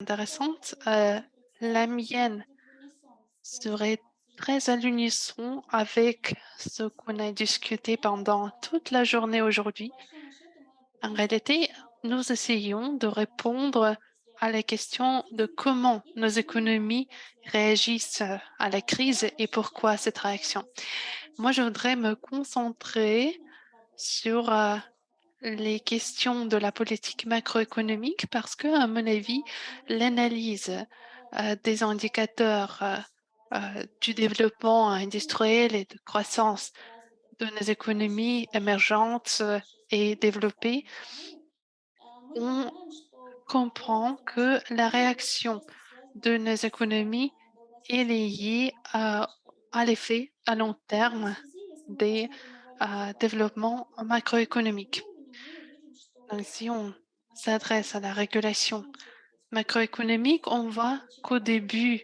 intéressante. La mienne serait très à l'unisson avec ce qu'on a discuté pendant toute la journée aujourd'hui. En réalité, nous essayons de répondre à la question de comment nos économies réagissent à la crise et pourquoi cette réaction. Moi, je voudrais me concentrer sur les questions de la politique macroéconomique parce que, à mon avis, l'analyse des indicateurs du développement industriel et de croissance de nos économies émergentes et développées, on comprend que la réaction de nos économies est liée à l'effet à long terme des développements macroéconomiques. Donc, si on s'adresse à la régulation macroéconomique, on voit qu'au début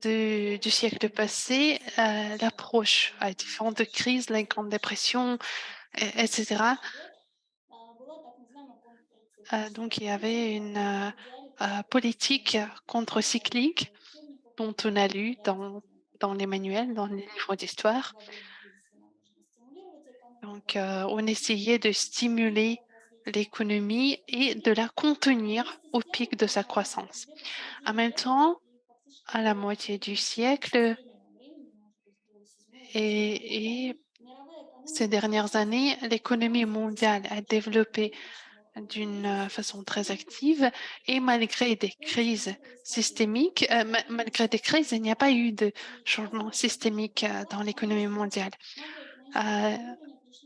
du siècle passé, l'approche à différentes crises, la Grande Dépression, etc. Donc, il y avait une politique contre-cyclique dont on a lu dans les manuels, dans les livres d'histoire. Donc, on essayait de stimuler l'économie et de la contenir au pic de sa croissance. En même temps, à la moitié du siècle et ces dernières années, l'économie mondiale a développé d'une façon très active et malgré des crises systémiques, malgré des crises, il n'y a pas eu de changement systémique dans l'économie mondiale. Euh,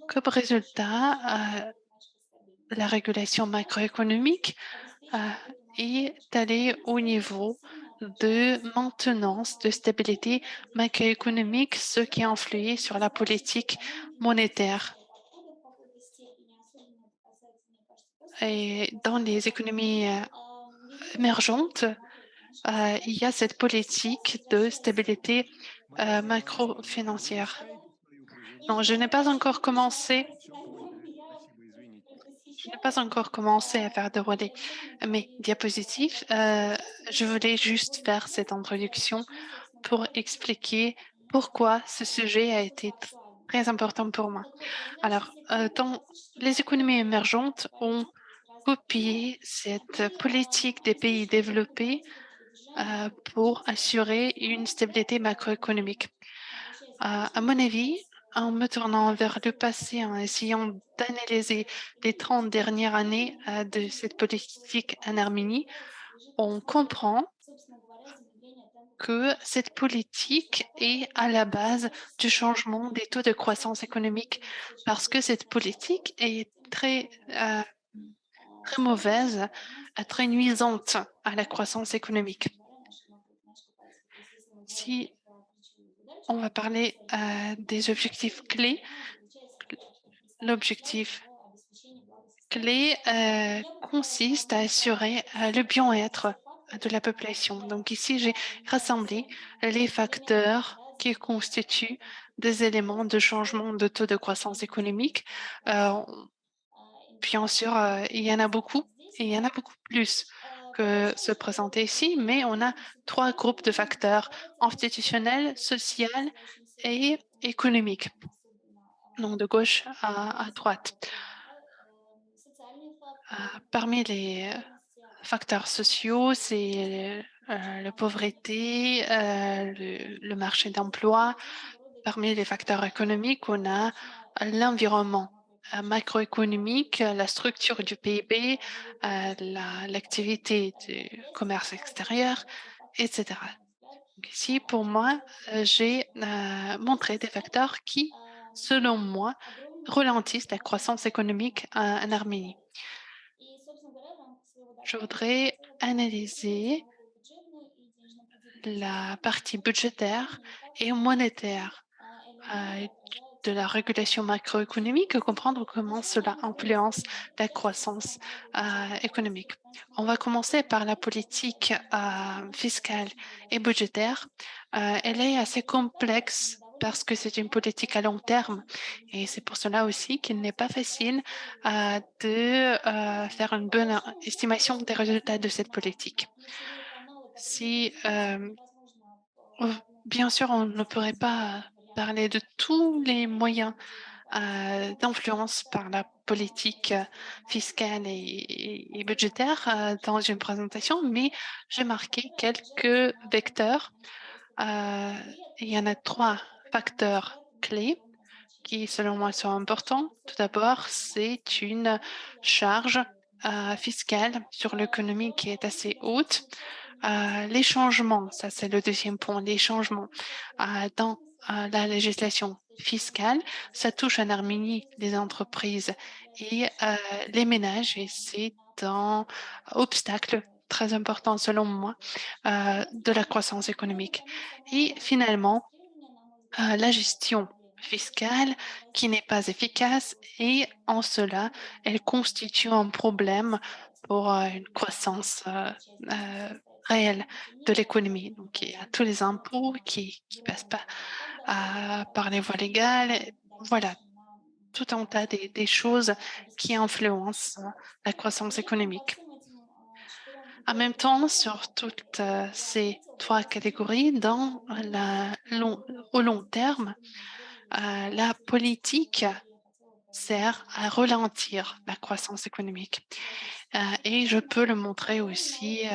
Comme résultat, la régulation macroéconomique euh, est allée au niveau de maintenance, de stabilité macroéconomique, ce qui a influé sur la politique monétaire. Et dans les économies émergentes, il y a cette politique de stabilité macro-financière. Non, je n'ai pas encore commencé à faire dérouler mes diapositives. Je voulais juste faire cette introduction pour expliquer pourquoi ce sujet a été très important pour moi. Alors, dans les économies émergentes ont copié cette politique des pays développés pour assurer une stabilité macroéconomique. À mon avis, en me tournant vers le passé, en essayant d'analyser les 30 dernières années de cette politique en Arménie, on comprend que cette politique est à la base du changement des taux de croissance économique parce que cette politique est très mauvaise, très nuisante à la croissance économique. Si on va parler des objectifs clés, l'objectif clé consiste à assurer le bien-être de la population. Donc ici, j'ai rassemblé les facteurs qui constituent des éléments de changement de taux de croissance économique. Euh, Bien sûr, il y en a beaucoup et il y en a beaucoup plus que se présenter ici, mais on a trois groupes de facteurs institutionnels, sociaux et économiques, donc de gauche à droite. Parmi les facteurs sociaux, c'est la pauvreté, le marché d'emploi. Parmi les facteurs économiques, on a l'environnement macroéconomique, la structure du PIB, l'activité du commerce extérieur, etc. Donc ici, pour moi, j'ai montré des facteurs qui, selon moi, ralentissent la croissance économique en Arménie. Je voudrais analyser la partie budgétaire et monétaire euh, de la régulation macroéconomique et comprendre comment cela influence la croissance économique. On va commencer par la politique fiscale et budgétaire. Elle est assez complexe parce que c'est une politique à long terme et c'est pour cela aussi qu'il n'est pas facile de faire une bonne estimation des résultats de cette politique. Si, bien sûr, on ne pourrait pas parler de tous les moyens d'influence par la politique fiscale et budgétaire dans une présentation, mais j'ai marqué quelques vecteurs. Euh, il y en a trois facteurs clés qui, selon moi, sont importants. Tout d'abord, c'est une charge fiscale sur l'économie qui est assez haute. Les changements, ça c'est le deuxième point, les changements dans la législation fiscale, ça touche en harmonie les entreprises et les ménages et c'est un obstacle très important selon moi de la croissance économique. Et finalement, la gestion fiscale qui n'est pas efficace et en cela, elle constitue un problème pour une croissance réelle de l'économie. Donc, il y a tous les impôts qui passent pas par les voies légales. Voilà, tout un tas des choses qui influencent la croissance économique. En même temps, sur toutes ces trois catégories, au long terme, la politique sert à ralentir la croissance économique. Et je peux le montrer aussi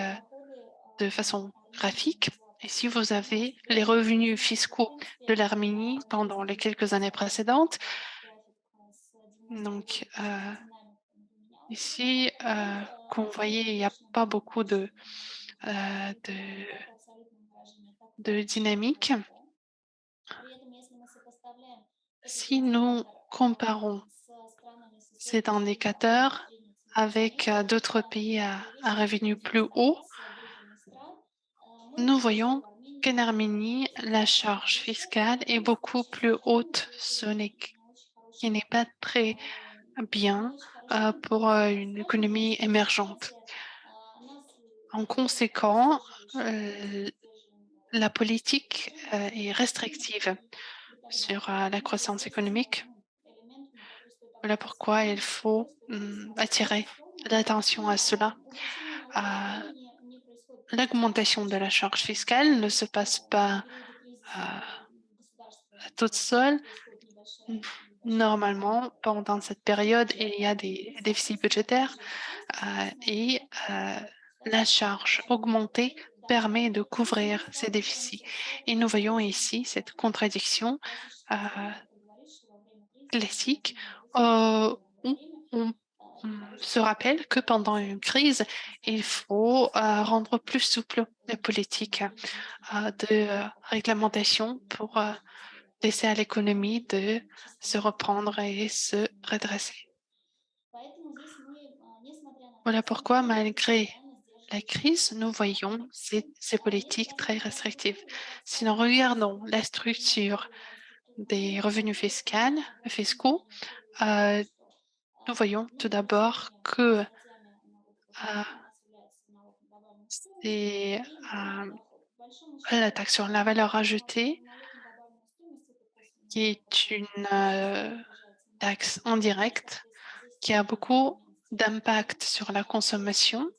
de façon graphique. Et si vous avez les revenus fiscaux de l'Arménie pendant les quelques années précédentes, donc ici, comme vous voyez, il n'y a pas beaucoup euh, de, de dynamique. Si nous comparons cet indicateur avec d'autres pays à revenus plus hauts, nous voyons qu'en Arménie, la charge fiscale est beaucoup plus haute, qui n'est pas très bien pour une économie émergente. En conséquent, euh, la politique est restrictive sur la croissance économique. Voilà pourquoi il faut attirer l'attention à cela. Euh, L'augmentation de la charge fiscale ne se passe pas euh, toute seule. Normalement, pendant cette période, il y a des déficits budgétaires et la charge augmentée permet de couvrir ces déficits. Et nous voyons ici cette contradiction euh, classique où on se rappelle que pendant une crise, il faut rendre plus souple les politiques de réglementation pour laisser à l'économie de se reprendre et se redresser. Voilà pourquoi, malgré la crise, nous voyons ces politiques très restrictives. Si nous regardons la structure des revenus fiscaux, euh, nous voyons tout d'abord que euh, c'est la taxe sur la valeur ajoutée qui est une taxe indirecte qui a beaucoup d'impact sur la consommation.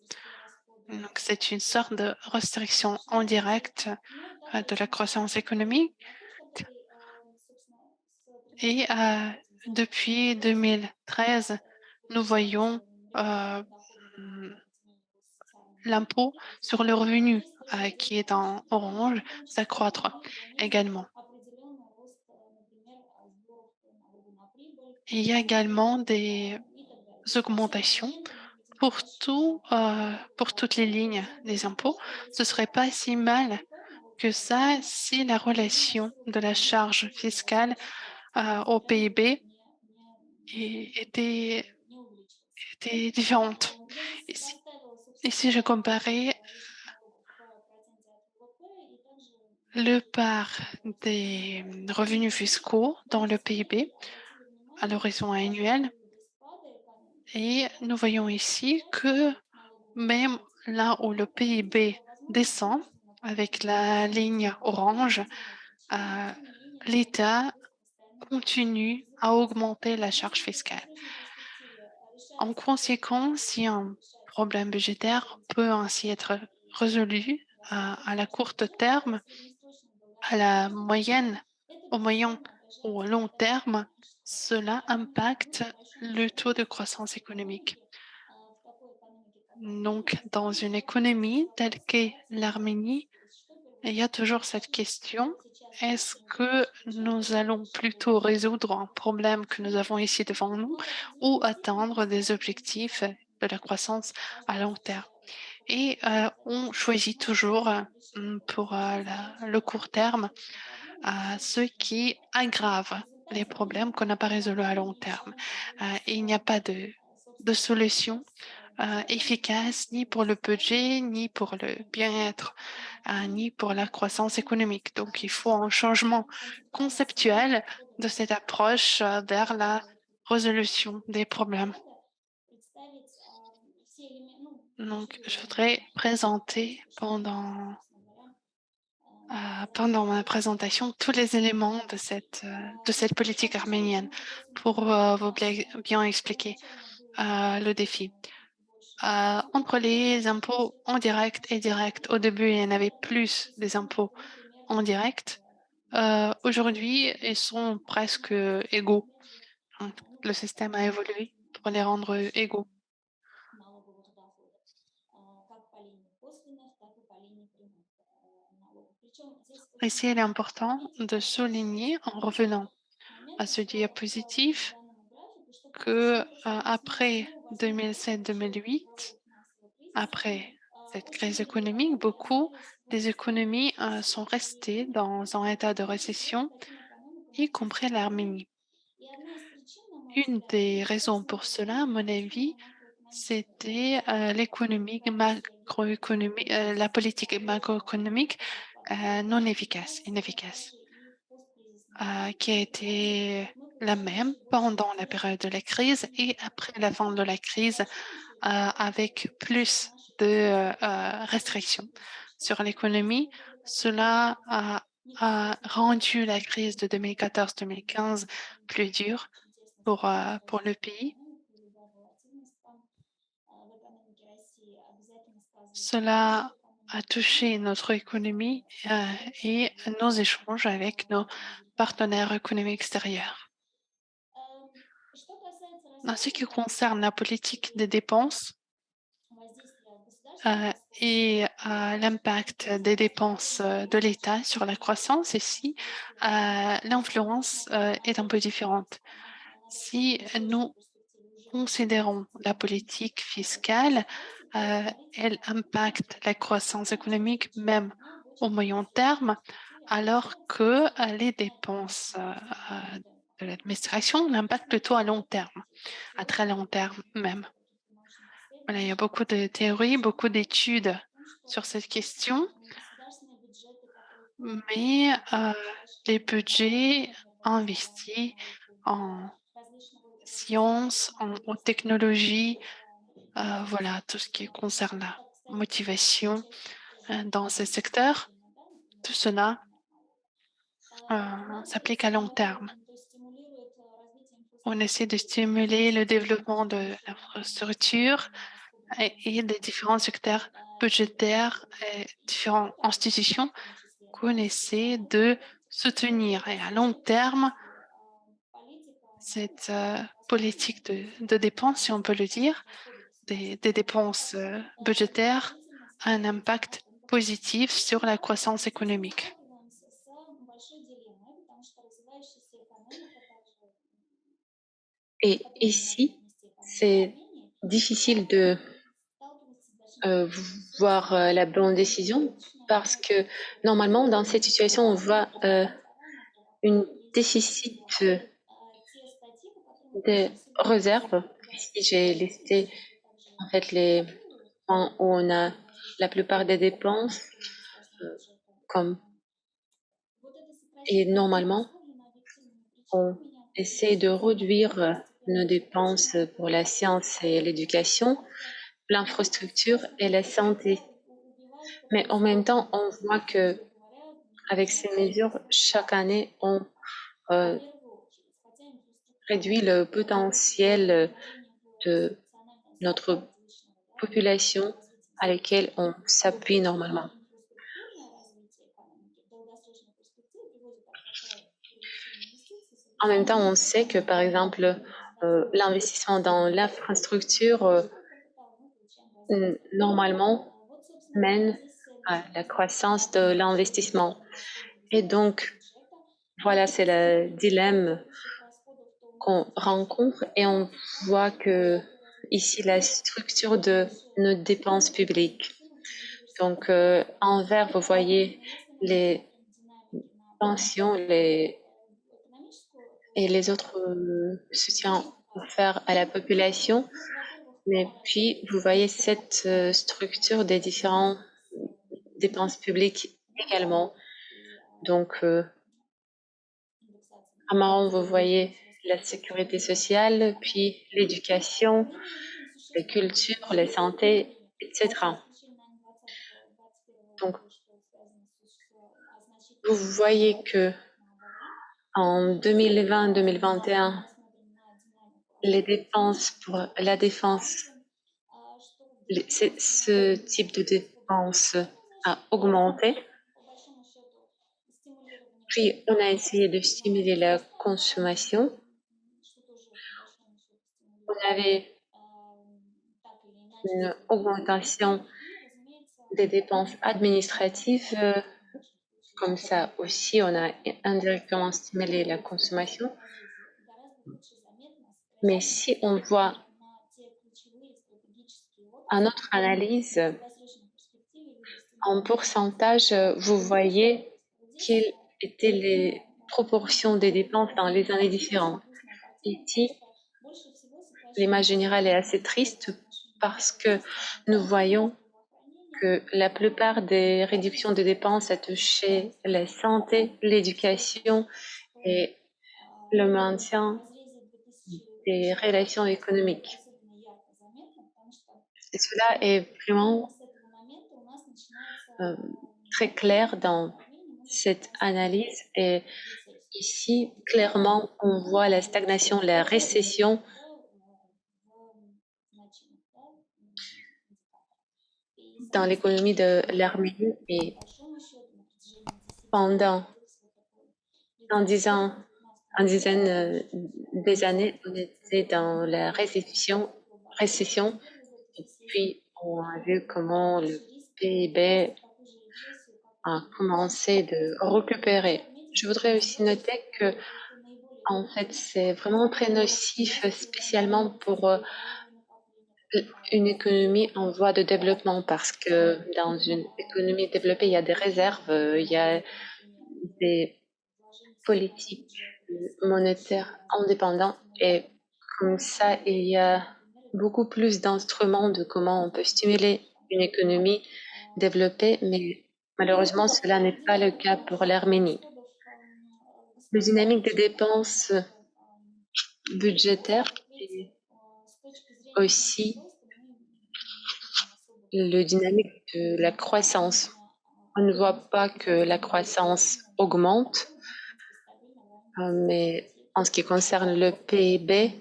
Donc, c'est une sorte de restriction indirecte de la croissance économique. Et depuis 2013, nous voyons euh, mm, l'impôt sur le revenu qui est en orange s'accroître également. Il y a également des augmentations pour toutes les lignes des impôts. Ce serait pas si mal que ça si la relation de la charge fiscale au PIB était, était différente. Ici, ici, je comparais le part des revenus fiscaux dans le PIB à l'horizon annuel et nous voyons ici que même là où le PIB descend avec la ligne orange, euh, l'État continue à augmenter la charge fiscale. En conséquence, si un problème budgétaire peut ainsi être résolu à la courte terme, à la moyenne, au moyen ou au long terme, cela impacte le taux de croissance économique. Donc, dans une économie telle qu'est l'Arménie, il y a toujours cette question, est-ce que nous allons plutôt résoudre un problème que nous avons ici devant nous ou atteindre des objectifs de la croissance à long terme? Et on choisit toujours pour le court terme ce qui aggrave les problèmes qu'on n'a pas résolus à long terme. Et il n'y a pas de solution efficace ni pour le budget, ni pour le bien-être, ni pour la croissance économique. Donc, il faut un changement conceptuel de cette approche vers la résolution des problèmes. Donc, je voudrais présenter pendant ma présentation tous les éléments de cette politique arménienne pour vous bien expliquer le défi. Entre les impôts en direct et direct, au début, il y en avait plus des impôts en direct. Aujourd'hui, ils sont presque égaux. Donc, le système a évolué pour les rendre égaux. Ici, il est important de souligner, en revenant à ce diapositive, que après 2007-2008, après cette crise économique, beaucoup des économies sont restées dans un état de récession, y compris l'Arménie. Une des raisons pour cela, à mon avis, c'était la politique macroéconomique non efficace, inefficace, qui a été la même pendant la période de la crise et après la fin de la crise, avec plus de restrictions sur l'économie. Cela a rendu la crise de 2014-2015 plus dure pour le pays. Cela a touché notre économie et nos échanges avec nos partenaires économiques extérieurs. En ce qui concerne la politique des dépenses et l'impact des dépenses de l'État sur la croissance, ici, l'influence est un peu différente. Si nous considérons la politique fiscale, elle impacte la croissance économique même au moyen terme, alors que les dépenses de l'administration l'impactent plutôt à long terme, à très long terme même. Voilà, il y a beaucoup de théories, beaucoup d'études sur cette question, mais les budgets investis en sciences, en technologie, voilà, tout ce qui concerne la motivation dans ce secteur, tout cela s'applique à long terme. On essaie de stimuler le développement de l'infrastructure et des différents secteurs budgétaires et différentes institutions qu'on essaie de soutenir. Et à long terme, cette politique de dépenses, si on peut le dire, des dépenses budgétaires a un impact positif sur la croissance économique. Et ici, c'est difficile de euh, voir la bonne décision parce que normalement, dans cette situation, on voit une déficit de réserves. Ici, j'ai listé en fait les points où on a la plupart des dépenses comme et normalement, on essaie de réduire nos dépenses pour la science et l'éducation, l'infrastructure et la santé. Mais en même temps, on voit que avec ces mesures, chaque année, on euh, réduit le potentiel de notre population à laquelle on s'appuie normalement. En même temps, on sait que, par exemple, l'investissement dans l'infrastructure, normalement mène à la croissance de l'investissement. Et donc, voilà, c'est le dilemme qu'on rencontre et on voit que ici la structure de nos dépenses publiques. Donc, en vert, vous voyez les pensions et les autres soutiens offerts à la population. Mais puis, vous voyez cette structure des différentes dépenses publiques également. Donc, en marron, vous voyez la sécurité sociale, puis l'éducation, la culture, la santé, etc. Donc, vous voyez que en 2020-2021, les dépenses pour la défense, ce type de dépenses a augmenté. Puis, on a essayé de stimuler la consommation. On avait une augmentation des dépenses administratives. Comme ça aussi, on a indirectement stimulé la consommation. Mais si on voit à notre analyse, en pourcentage, vous voyez quelles étaient les proportions des dépenses dans les années différentes. Ici, l'image générale est assez triste parce que nous voyons que la plupart des réductions de dépenses a touché la santé, l'éducation et le maintien des relations économiques. Et cela est vraiment très clair dans cette analyse. Et ici, clairement, on voit la stagnation, la récession dans l'économie de l'Arménie. Et pendant une dizaine des années, on était dans la récession. Et puis, on a vu comment le PIB a commencé de récupérer. Je voudrais aussi noter que, en fait, c'est vraiment très nocif, spécialement pour une économie en voie de développement, parce que dans une économie développée, il y a des réserves, il y a des politiques monétaires indépendantes et comme ça, il y a beaucoup plus d'instruments de comment on peut stimuler une économie développée, mais malheureusement, cela n'est pas le cas pour l'Arménie. La dynamique des dépenses budgétaires et aussi le dynamique de la croissance. On ne voit pas que la croissance augmente, mais en ce qui concerne le PIB,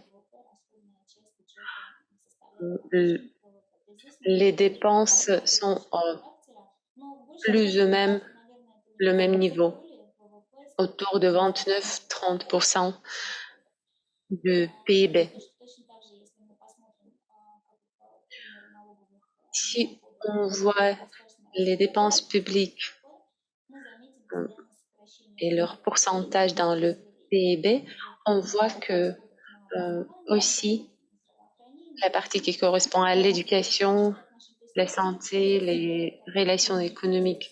les dépenses sont plus ou même le même niveau, autour de 29-30% de PIB. Si on voit les dépenses publiques et leur pourcentage dans le PIB, on voit que aussi la partie qui correspond à l'éducation, la santé, les relations économiques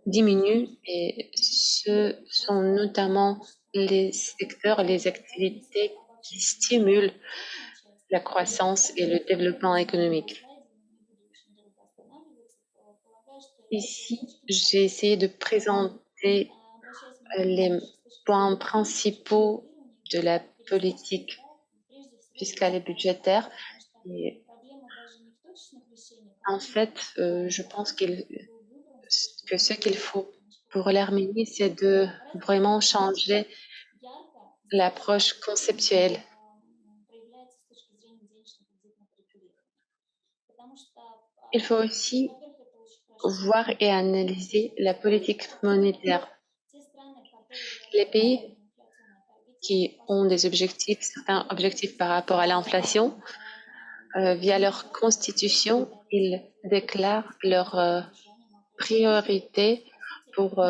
diminue et ce sont notamment les secteurs, les activités qui stimulent la croissance et le développement économique. Ici, j'ai essayé de présenter les points principaux de la politique fiscale et budgétaire. Et en fait, je pense que ce qu'il faut pour l'Arménie, c'est de vraiment changer l'approche conceptuelle. Il faut aussi voir et analyser la politique monétaire. Les pays qui ont des objectifs, certains objectifs par rapport à l'inflation, via leur constitution, ils déclarent leurs priorités pour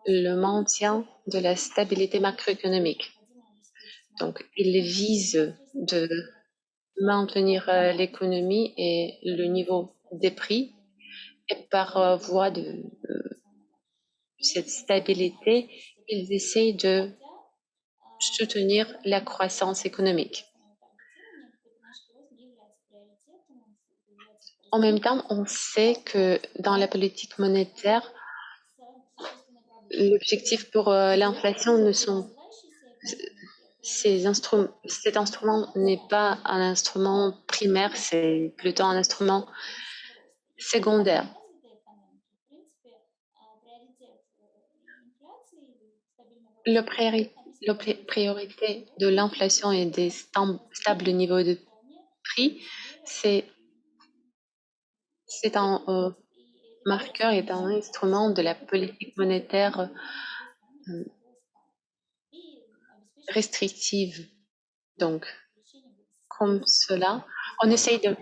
le maintien de la stabilité macroéconomique. Donc, ils visent de maintenir l'économie et le niveau des prix, et par voie de cette stabilité, ils essayent de soutenir la croissance économique. En même temps, on sait que dans la politique monétaire, l'objectif pour l'inflation ne sont cet instrument n'est pas un instrument primaire, c'est plutôt un instrument secondaire. La priorité de l'inflation et des stables niveaux de prix, c'est un marqueur, est un instrument de la politique monétaire restrictive. Donc, comme cela, on essaye de...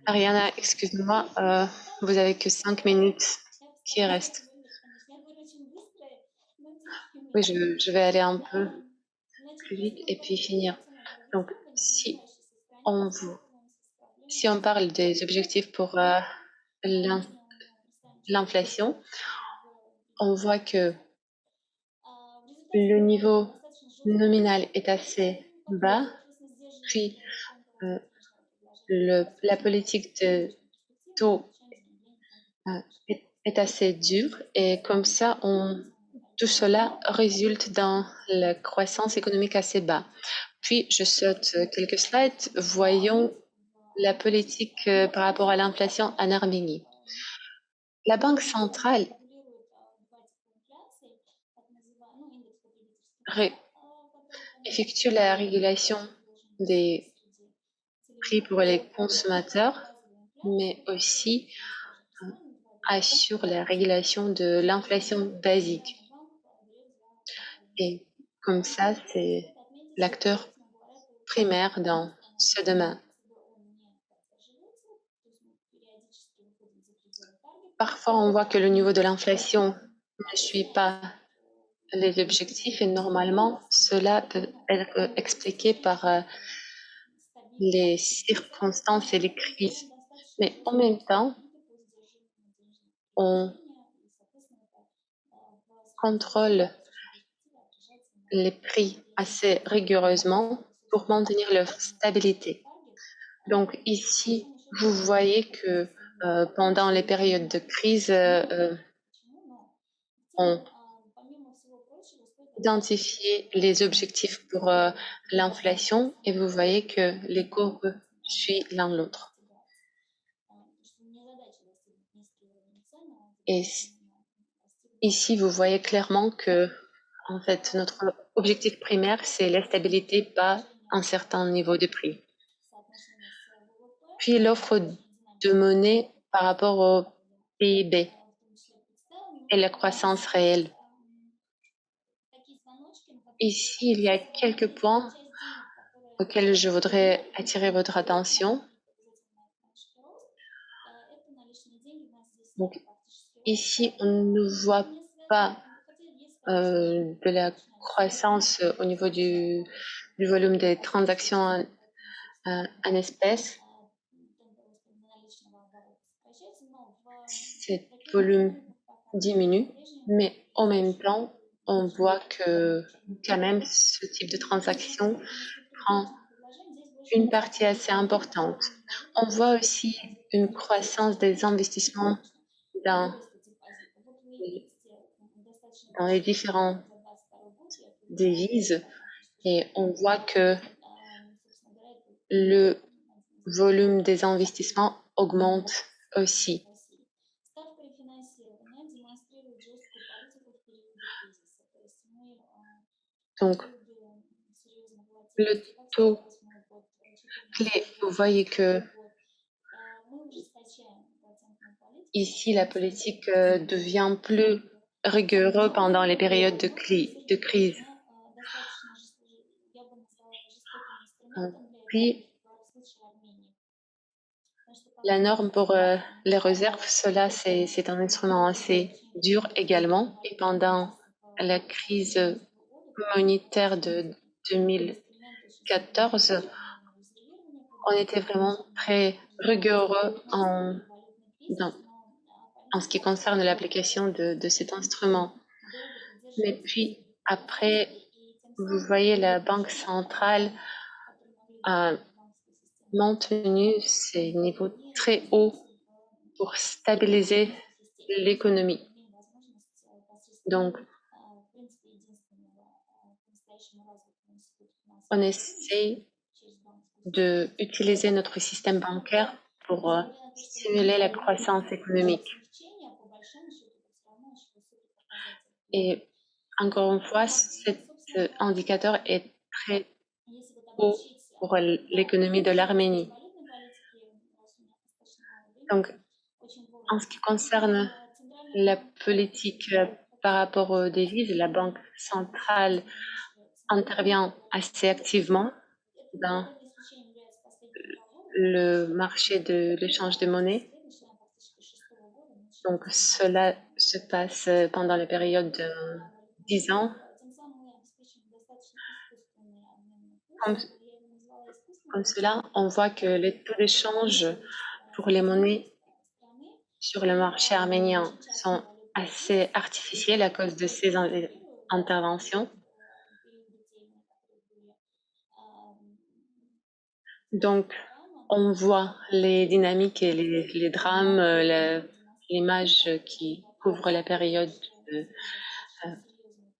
Ariana, excuse-moi, vous avez que 5 minutes qui restent. Oui, je vais aller un peu plus vite et puis finir. Donc, si on parle des objectifs pour l'inflation, on voit que le niveau nominal est assez bas, puis la politique de taux est assez dure, et comme ça, tout cela résulte dans la croissance économique assez bas. Puis, je saute quelques slides. Voyons la politique par rapport à l'inflation en Arménie. La Banque centrale effectue la régulation des prix pour les consommateurs, mais aussi assure la régulation de l'inflation basique. Et comme ça, c'est l'acteur primaire dans ce domaine. Parfois, on voit que le niveau de l'inflation ne suit pas les objectifs, et normalement, cela peut être expliqué par les circonstances et les crises. Mais en même temps, on contrôle les prix assez rigoureusement pour maintenir leur stabilité. Donc ici, vous voyez que pendant les périodes de crise, on identifie les objectifs pour l'inflation, et vous voyez que les courbes suivent l'un l'autre. Et ici, vous voyez clairement que, en fait, notre objectif primaire, c'est la stabilité, pas un certain niveau de prix. Puis l'offre de monnaie par rapport au PIB et la croissance réelle. Ici, il y a quelques points auxquels je voudrais attirer votre attention. Donc, ici, on ne voit pas de la croissance au niveau du volume des transactions en espèces. Ce volume diminue, mais en même temps, on voit que quand même ce type de transaction prend une partie assez importante. On voit aussi une croissance des investissements dans les différentes devises, et on voit que le volume des investissements augmente aussi. Donc, le taux clé, vous voyez que ici, la politique devient plus rigoureux pendant les périodes de crise. Euh, Puis, la norme pour les réserves, cela, c'est un instrument assez dur également. Et pendant la crise monétaire de 2014, on était vraiment très rigoureux en ce qui concerne l'application de cet instrument. Mais puis, après, vous voyez, la Banque centrale a maintenu ses niveaux très hauts pour stabiliser l'économie. Donc, on essaie d'utiliser notre système bancaire pour stimuler la croissance économique. Et encore une fois, cet indicateur est très haut pour l'économie de l'Arménie. Donc, en ce qui concerne la politique par rapport aux devises, la Banque centrale intervient assez activement dans le marché de l'échange de monnaie. Donc, cela se passe pendant la période de 10 ans. Comme cela, on voit que les taux d'échange pour les monnaies sur le marché arménien sont assez artificiels à cause de ces interventions. Donc, on voit les dynamiques et les drames, l'image qui couvre la période de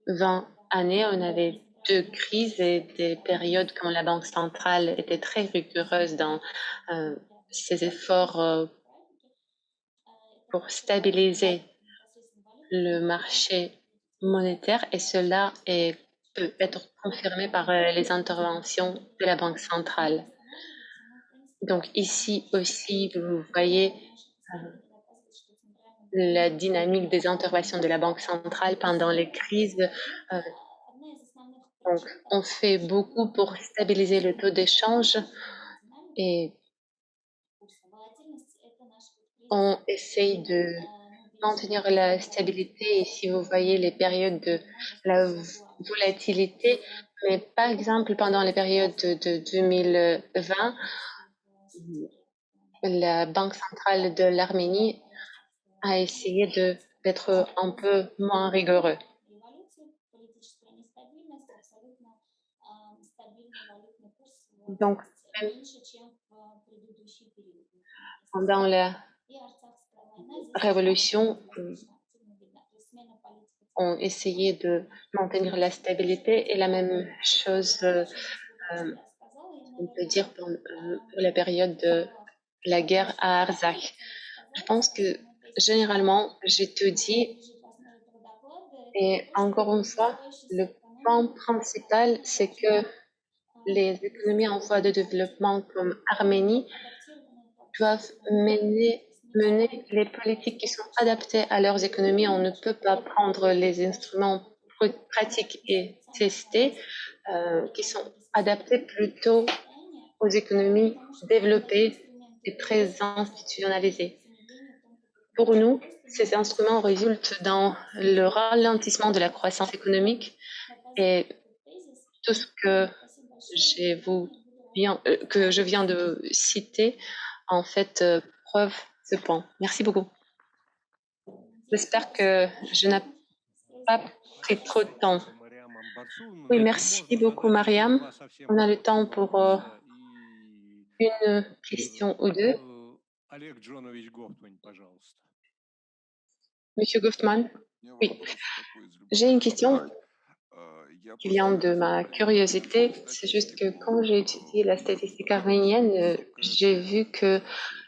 20 années. On avait deux crises et des périodes quand la Banque centrale était très rigoureuse dans ses efforts pour stabiliser le marché monétaire, et cela peut être confirmé par les interventions de la Banque centrale. Donc ici aussi, vous voyez la dynamique des interventions de la Banque centrale pendant les crises. Donc, on fait beaucoup pour stabiliser le taux d'échange et on essaye de maintenir la stabilité. Et si vous voyez les périodes de la volatilité, mais par exemple pendant les périodes de 2020, la Banque centrale de l'Arménie a essayé d'être un peu moins rigoureux. Donc, même pendant la révolution, on essayait de maintenir la stabilité, et la même chose, on peut dire pour la période de la guerre à Artsakh. Je pense que généralement, j'ai tout dit, et encore une fois, le point principal, c'est que les économies en voie de développement comme Arménie doivent mener les politiques qui sont adaptées à leurs économies. On ne peut pas prendre les instruments pratiques et testés qui sont adaptés plutôt aux économies développées et très institutionnalisées. Pour nous, ces instruments résultent dans le ralentissement de la croissance économique, et tout ce que je viens de citer, en fait, preuve ce point. Merci beaucoup. J'espère que je n'ai pas pris trop de temps. Oui, merci beaucoup, Mariam. On a le temps pour une question ou deux. Monsieur Goffman, oui, j'ai une question qui vient de ma curiosité. C'est juste que quand j'ai étudié la statistique arménienne, j'ai vu que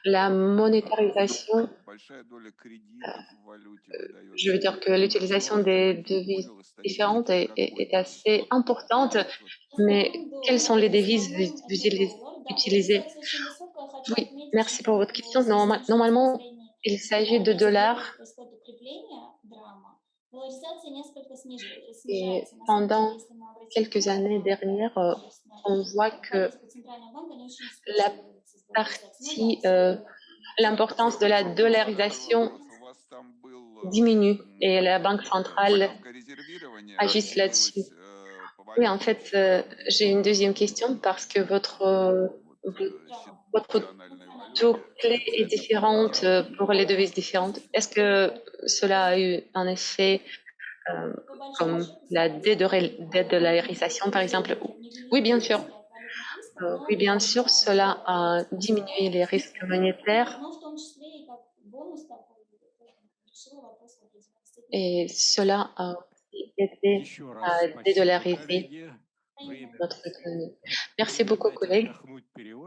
la monétarisation, je veux dire que l'utilisation des devises différentes est assez importante, mais quelles sont les devises utilisées? Oui, merci pour votre question. Normalement, il s'agit de dollars. Et pendant quelques années dernières, on voit que la partie, l'importance de la dollarisation diminue et la banque centrale agisse là-dessus. Oui, en fait, j'ai une deuxième question parce que votre taux clé est différente pour les devises différentes. Est-ce que cela a eu un effet euh, comme la dédollarisation, par exemple? Oui, bien sûr. Oui, bien sûr, cela a diminué les risques monétaires et cela a aussi aidé Еще à раз спасибо, dédollariser коллеги. Время notre économie. Merci beaucoup, collègue. отдохнуть, переводчикам.